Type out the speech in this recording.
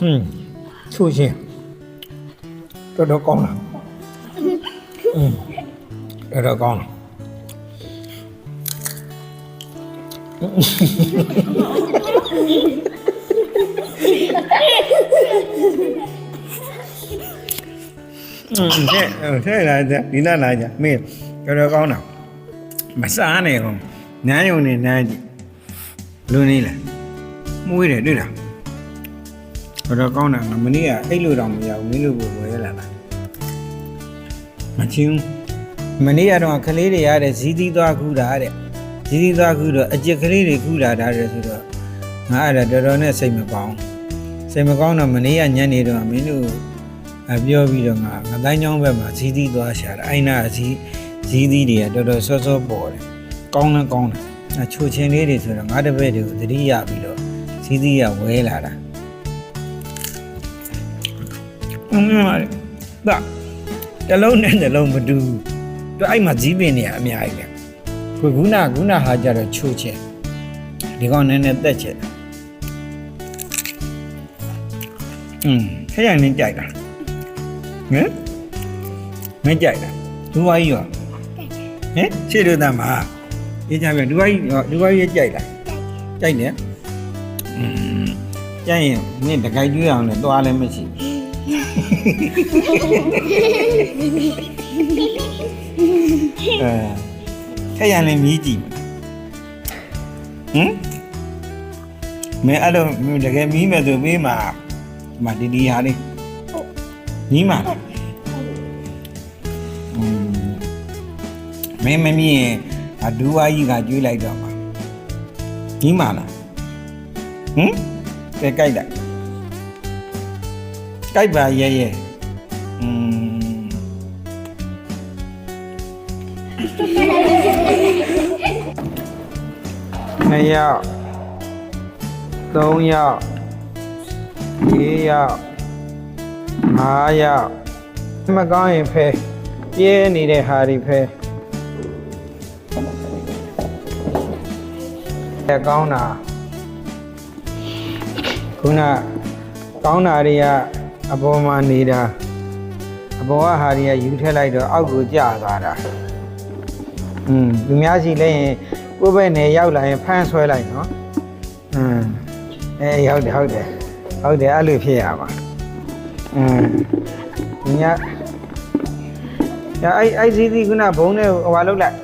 ချိုးချင်းတော်တော်ကောင်းလားတော်တော်ကောင်းလားထဲလာဒီနာလာကြမင်းတော်တော်ကောင်းတာမစားနဲ့ကောင်နန်းယုံနေနန်းကြည့်လူနေလားမွေးတယ်တွေ့လားတော်ကောင်းတာမနေ့ကအိတ်လို့တော့မရဘူးမင်းတို့ကိုဝယ်လာတာမချင်းမနေ့ကတော့ကလေးတွေရတဲ့ဇီးသီးသွားခူးတာတဲ့ဇီးသီးသွားခူးတော့အကျက်ကလေးတွေခူးလာတာတဲ့ဆိုတော့ငါအဲ့ဒါတော်တော်နဲ့စိတ်မကောင်းတော့မနေ့ကညနေတော့မင်းတို့ပြောပြီးတော့ငါတိုင်းချောင်းဘက်မှာဇီးသီးသွားရှာတာအိုင်နာဇီးသီးတွေကတော်တော်စောစောပေါ်တယ်ကောင်းတယ်ချိုချင်းလေးတွေဆိုတော့ငါတပည့်တွေကိုသတိရပြီးတော့ဇီးသီးကဝဲလာတာဒါတလုံးနဲ့တလုံးမတူသူအဲ့မှာကြီးပင်နေရအများကြီးပဲခုနဟာကြတော့ချိုးချင်ဒီကောင်နည်းနည်းတက်ချင်ခရရနေကြိုက်တာဟမ်မကြိုက်တာဒူဝါကြီးရောဟမ်ရှေ့လို့သားမှာအေးကြပြန်ဒူဝါကြီးရကြိုက်တာကြိုက်တယ်ကြိုက်ရင်နင့်တကြိုက်ကျွေးအောင်လည်းသွားလည်းမရှိခရရလည်းမြည်ကြည့်မင်းအဲ့တော့တကယ်မြည်မယ်ဆိုပေးမှာဒီဟာလေးမြည်မှာမင်းမမြည်ရင်ဒူဝါကြီးကကျွေးလိုက်တော့မှာမြည်မှာလားကဲကြိုက်တာကြိုက်ပါရဲ2ယောက်3ယောက်4ယောက်5ယောက်မကောင်းရင်ဖဲပြဲနေတဲ့ဟာတွေဖဲကောင်းတာခုနကောင်းတာတွေကအပေါ်မှာနေတာအပေါ်ကဟာတွေကယူထည့်လိုက်တော့အောက်ကိုကျသွားတာလူများစီလဲရင်ကိုယ့်ဘက်နဲ့ရောက်လာရင်ဖမ်းဆွဲလိုက်နော်ဟုတ်တယ်အဲ့လိုဖြစ်ရပါညအဲ့စီခုနဘုံနဲ့ဟိုလောက်လိုက်